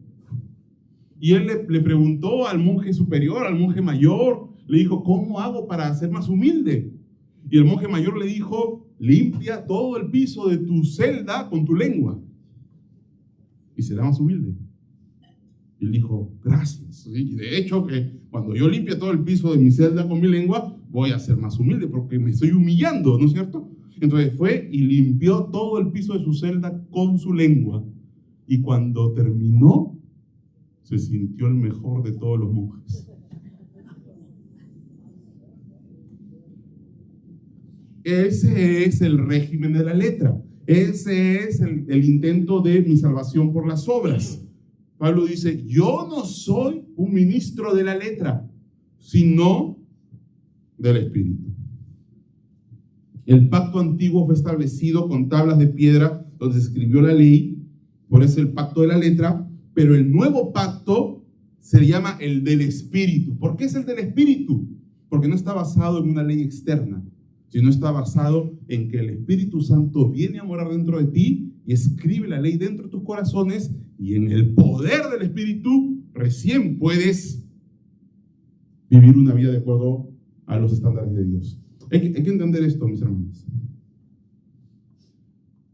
Y él le preguntó al monje superior, al monje mayor, le dijo, ¿cómo hago para ser más humilde? Y el monje mayor le dijo, limpia todo el piso de tu celda con tu lengua y será más humilde. Y él dijo, gracias. Y de hecho, que cuando yo limpie todo el piso de mi celda con mi lengua, voy a ser más humilde porque me estoy humillando, ¿no es cierto? Entonces fue y limpió todo el piso de su celda con su lengua. Y cuando terminó, se sintió el mejor de todos los monjes. Ese es el régimen de la letra. Ese es el intento de mi salvación por las obras. Pablo dice, yo no soy un ministro de la letra, sino del Espíritu. El pacto antiguo fue establecido con tablas de piedra donde se escribió la ley, por eso el pacto de la letra, pero el nuevo pacto se llama el del Espíritu. ¿Por qué es el del Espíritu? Porque no está basado en una ley externa, sino está basado en que el Espíritu Santo viene a morar dentro de ti y escribe la ley dentro de tus corazones, y en el poder del Espíritu recién puedes vivir una vida de acuerdo a los estándares de Dios. Hay que entender esto, mis hermanos.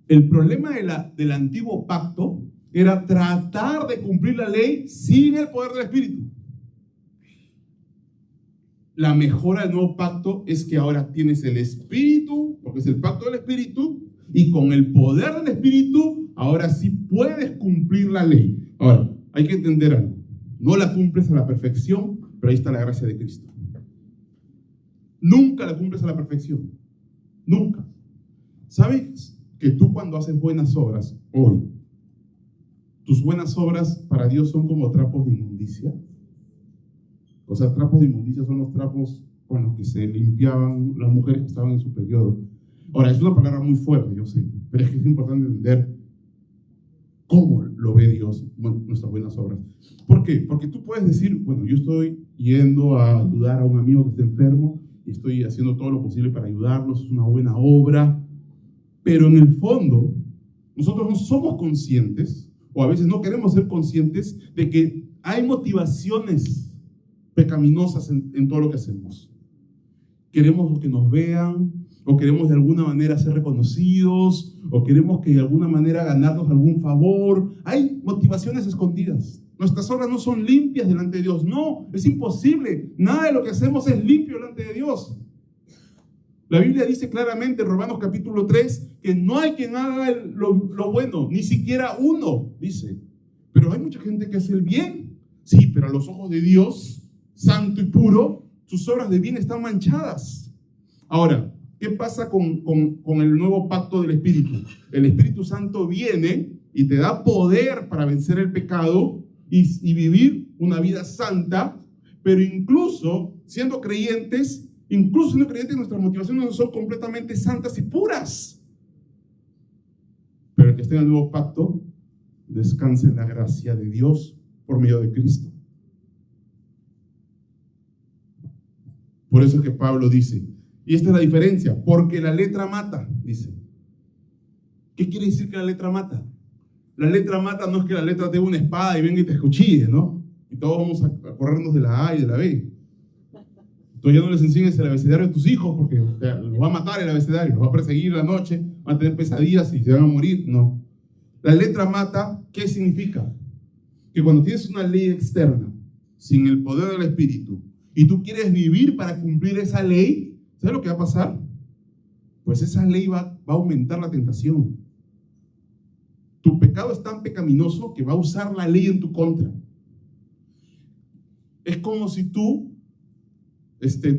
El problema del antiguo pacto era tratar de cumplir la ley sin el poder del Espíritu. La mejora del nuevo pacto es que ahora tienes el Espíritu, porque es el pacto del Espíritu, y con el poder del Espíritu, ahora sí puedes cumplir la ley. Ahora, hay que entender algo. No la cumples a la perfección, pero ahí está la gracia de Cristo. Nunca la cumples a la perfección. Nunca. ¿Sabes que tú cuando haces buenas obras hoy, tus buenas obras para Dios son como trapos de inmundicia? O sea, trapos de inmundicia son los trapos con los que se limpiaban las mujeres que estaban en su periodo. Ahora, es una palabra muy fuerte, yo sé, pero es que es importante entender cómo lo ve Dios, bueno, nuestras buenas obras. ¿Por qué? Porque tú puedes decir, bueno, yo estoy yendo a ayudar a un amigo que está enfermo y estoy haciendo todo lo posible para ayudarlo, es una buena obra, pero en el fondo, nosotros no somos conscientes, o a veces no queremos ser conscientes de que hay motivaciones pecaminosas en todo lo que hacemos. Queremos que nos vean, o queremos de alguna manera ser reconocidos, o queremos que de alguna manera ganarnos algún favor. Hay motivaciones escondidas. Nuestras obras no son limpias delante de Dios. No, es imposible. Nada de lo que hacemos es limpio delante de Dios. La Biblia dice claramente en Romanos capítulo 3 que no hay quien haga lo bueno, ni siquiera uno, dice. Pero hay mucha gente que hace el bien. Sí, pero a los ojos de Dios, santo y puro, sus obras de bien están manchadas. Ahora, ¿qué pasa con el nuevo pacto del Espíritu? El Espíritu Santo viene y te da poder para vencer el pecado y vivir una vida santa, pero incluso siendo creyentes, nuestras motivaciones no son completamente santas y puras. Pero el que esté en el nuevo pacto, descansa en la gracia de Dios por medio de Cristo. Por eso es que Pablo dice, y esta es la diferencia, porque la letra mata, dice. ¿Qué quiere decir que la letra mata? La letra mata no es que la letra tenga una espada y venga y te escuchille, ¿no? Y todos vamos a corrernos de la A y de la B. Tú ya no les enseñes el abecedario a tus hijos porque los va a matar el abecedario, los va a perseguir la noche, van a tener pesadillas y se van a morir. No. La letra mata, ¿qué significa? Que cuando tienes una ley externa, sin el poder del Espíritu, y tú quieres vivir para cumplir esa ley, ¿sabes lo que va a pasar? Pues esa ley va a aumentar la tentación. Tu pecado es tan pecaminoso que va a usar la ley en tu contra. Es como si tú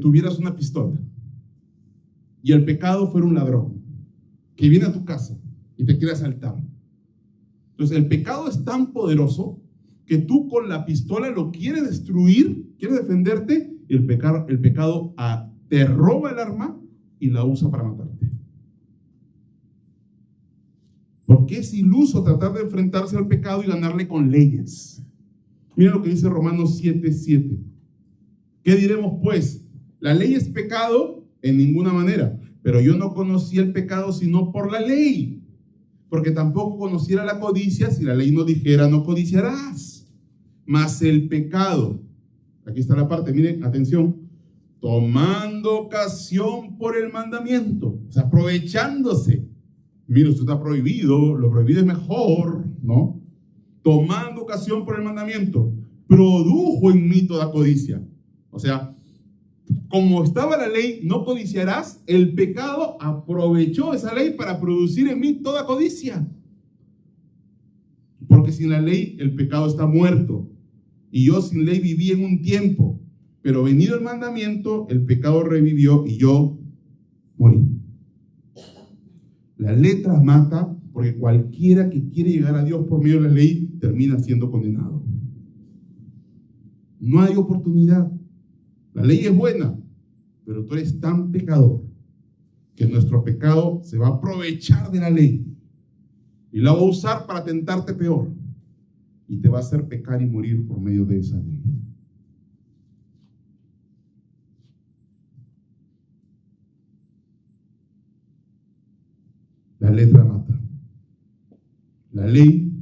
tuvieras una pistola y el pecado fuera un ladrón que viene a tu casa y te quiere asaltar. Entonces el pecado es tan poderoso que tú con la pistola lo quieres destruir, quieres defenderte, y el pecado te roba el arma y la usa para matarte. Porque es iluso tratar de enfrentarse al pecado y ganarle con leyes. Mira lo que dice Romanos 7:7. ¿Qué diremos pues? ¿La ley es pecado? En ninguna manera. Pero yo no conocí el pecado sino por la ley. Porque tampoco conociera la codicia si la ley no dijera no codiciarás. Mas el pecado, aquí está la parte, miren, atención, tomando ocasión por el mandamiento, o sea, aprovechándose. Mira, esto está prohibido, lo prohibido es mejor, ¿no? Tomando ocasión por el mandamiento, produjo en mí toda codicia. O sea, como estaba la ley, no codiciarás, el pecado aprovechó esa ley para producir en mí toda codicia. Porque sin la ley, el pecado está muerto. Y yo sin ley viví en un tiempo, pero venido el mandamiento, el pecado revivió y yo morí. La letra mata porque cualquiera que quiere llegar a Dios por medio de la ley termina siendo condenado. No hay oportunidad. La ley es buena, pero tú eres tan pecador que nuestro pecado se va a aprovechar de la ley y la va a usar para tentarte peor y te va a hacer pecar y morir por medio de esa ley. La letra mata. La ley,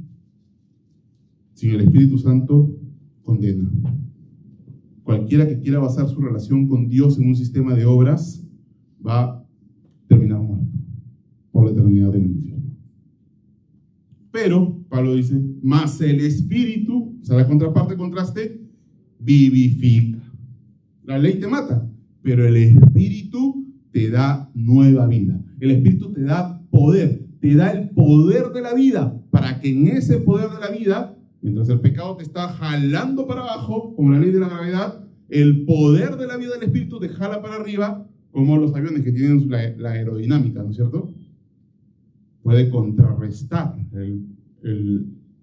sin el Espíritu Santo, condena. Cualquiera que quiera basar su relación con Dios en un sistema de obras va a terminar muerto por la eternidad del infierno. Pero, Pablo dice, más el Espíritu, o sea, la contraparte, contraste, vivifica. La ley te mata, pero el Espíritu te da nueva vida. El Espíritu te da poder, te da el poder de la vida, para que en ese poder de la vida, mientras el pecado te está jalando para abajo, como la ley de la gravedad, el poder de la vida del Espíritu te jala para arriba, como los aviones que tienen la aerodinámica, ¿no es cierto? Puede contrarrestar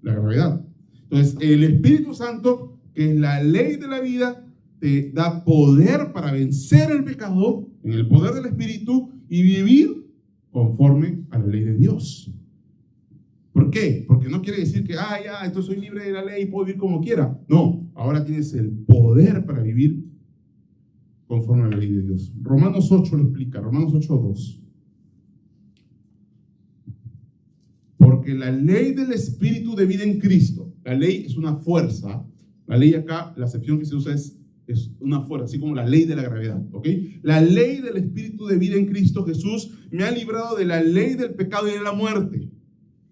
la gravedad. Entonces, el Espíritu Santo, que es la ley de la vida, te da poder para vencer el pecado en el poder del Espíritu y vivir conforme a la ley de Dios. ¿Por qué? Porque no quiere decir que, ya, entonces soy libre de la ley y puedo vivir como quiera. No, ahora tienes el poder para vivir conforme a la ley de Dios. Romanos 8 lo explica, Romanos 8:2. Porque la ley del Espíritu de vida en Cristo, la ley es una fuerza, la ley acá, la acepción que se usa es es una fuerza, así como la ley de la gravedad, ¿ok? La ley del Espíritu de vida en Cristo Jesús me ha librado de la ley del pecado y de la muerte.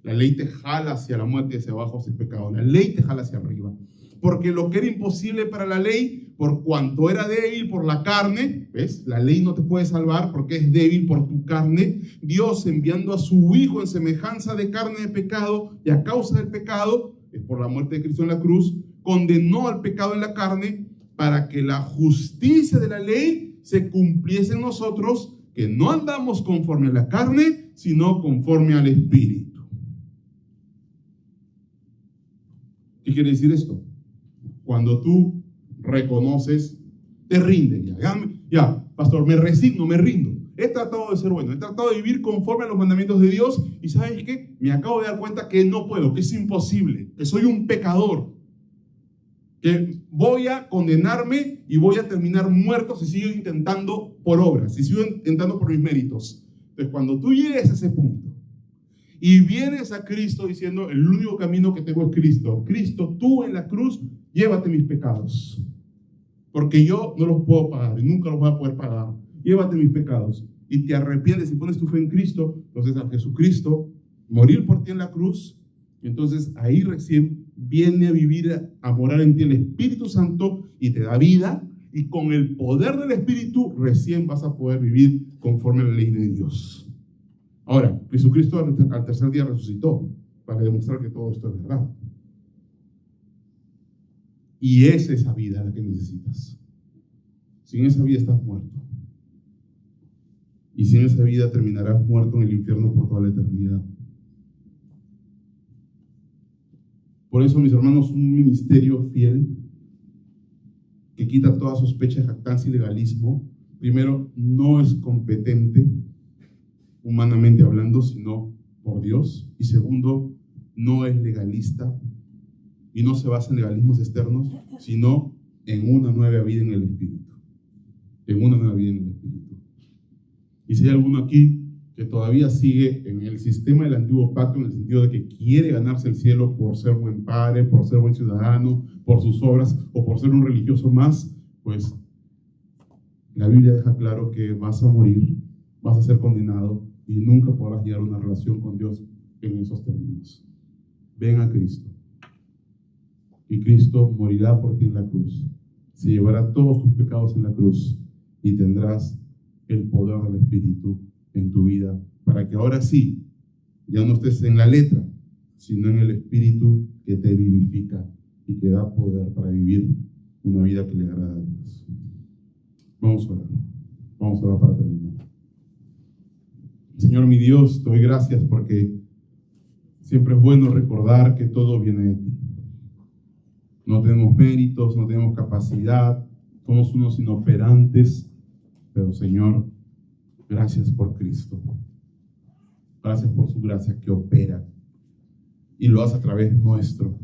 La ley te jala hacia la muerte y hacia abajo hacia el pecado. La ley te jala hacia arriba. Porque lo que era imposible para la ley, por cuanto era débil por la carne, ¿ves? La ley no te puede salvar porque es débil por tu carne. Dios, enviando a su Hijo en semejanza de carne de pecado y a causa del pecado, es por la muerte de Cristo en la cruz, condenó al pecado en la carne para que la justicia de la ley se cumpliese en nosotros, que no andamos conforme a la carne, sino conforme al Espíritu. ¿Qué quiere decir esto? Cuando tú reconoces, te rindes. Ya, pastor, me resigno, me rindo. He tratado de ser bueno, he tratado de vivir conforme a los mandamientos de Dios y ¿sabes qué? Me acabo de dar cuenta que no puedo, que es imposible, que soy un pecador, que voy a condenarme y voy a terminar muerto si sigo intentando por obras, si sigo intentando por mis méritos. Entonces, cuando tú llegues a ese punto y vienes a Cristo diciendo, el único camino que tengo es Cristo. Cristo, tú en la cruz, llévate mis pecados. Porque yo no los puedo pagar y nunca los voy a poder pagar. Llévate mis pecados. Y te arrepientes y pones tu fe en Cristo. Entonces a Jesucristo, morir por ti en la cruz. Entonces ahí recién viene a vivir, a morar en ti el Espíritu Santo y te da vida. Y con el poder del Espíritu recién vas a poder vivir conforme a la ley de Dios. Ahora, Jesucristo al tercer día resucitó para demostrar que todo esto es verdad. Y es esa vida la que necesitas. Sin esa vida estás muerto. Y sin esa vida terminarás muerto en el infierno por toda la eternidad. Por eso, mis hermanos, un ministerio fiel que quita toda sospecha de jactancia y legalismo, primero, no es competente humanamente hablando, sino por Dios. Y segundo, no es legalista y no se basa en legalismos externos, sino en una nueva vida en el Espíritu. En una nueva vida en el Espíritu. Y si hay alguno aquí que todavía sigue en el sistema del antiguo pacto, en el sentido de que quiere ganarse el cielo por ser buen padre, por ser buen ciudadano, por sus obras o por ser un religioso más, pues la Biblia deja claro que vas a morir, vas a ser condenado y nunca podrás llegar a una relación con Dios en esos términos. Ven a Cristo. Y Cristo morirá por ti en la cruz. Se llevará todos tus pecados en la cruz y tendrás el poder del Espíritu en tu vida para que ahora sí, ya no estés en la letra, sino en el Espíritu que te vivifica y que da poder para vivir una vida que le agrada a Dios. Vamos a orar. Vamos a orar para terminar. Señor mi Dios, te doy gracias porque siempre es bueno recordar que todo viene de ti. No tenemos méritos, no tenemos capacidad, somos unos inoperantes, pero Señor, gracias por Cristo. Gracias por su gracia que opera y lo hace a través nuestro.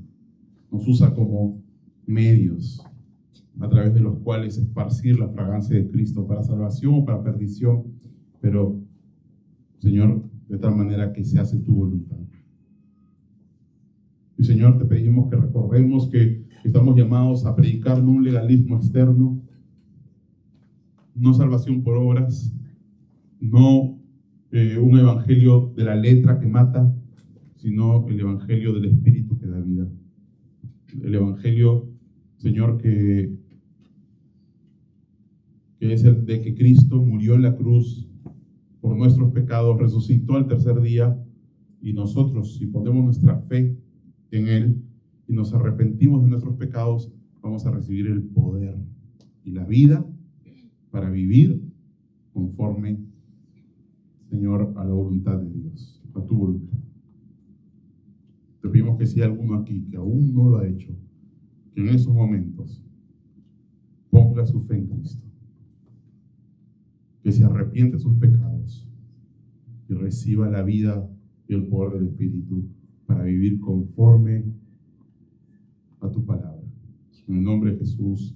Nos usa como medios a través de los cuales esparcir la fragancia de Cristo para salvación o para perdición, pero Señor, de tal manera que se hace tu voluntad. Y Señor, te pedimos que recordemos que estamos llamados a predicar no un legalismo externo, no salvación por obras, no un evangelio de la letra que mata, sino el evangelio del Espíritu que da vida. El evangelio, Señor, que es el de que Cristo murió en la cruz por nuestros pecados, resucitó al tercer día, y nosotros, si ponemos nuestra fe en Él y nos arrepentimos de nuestros pecados, vamos a recibir el poder y la vida para vivir conforme, Señor, a la voluntad de Dios, a tu voluntad. Te pedimos que si hay alguno aquí que aún no lo ha hecho, que en esos momentos ponga su fe en Cristo, que se arrepiente de sus pecados y reciba la vida y el poder del Espíritu para vivir conforme a tu palabra. En el nombre de Jesús.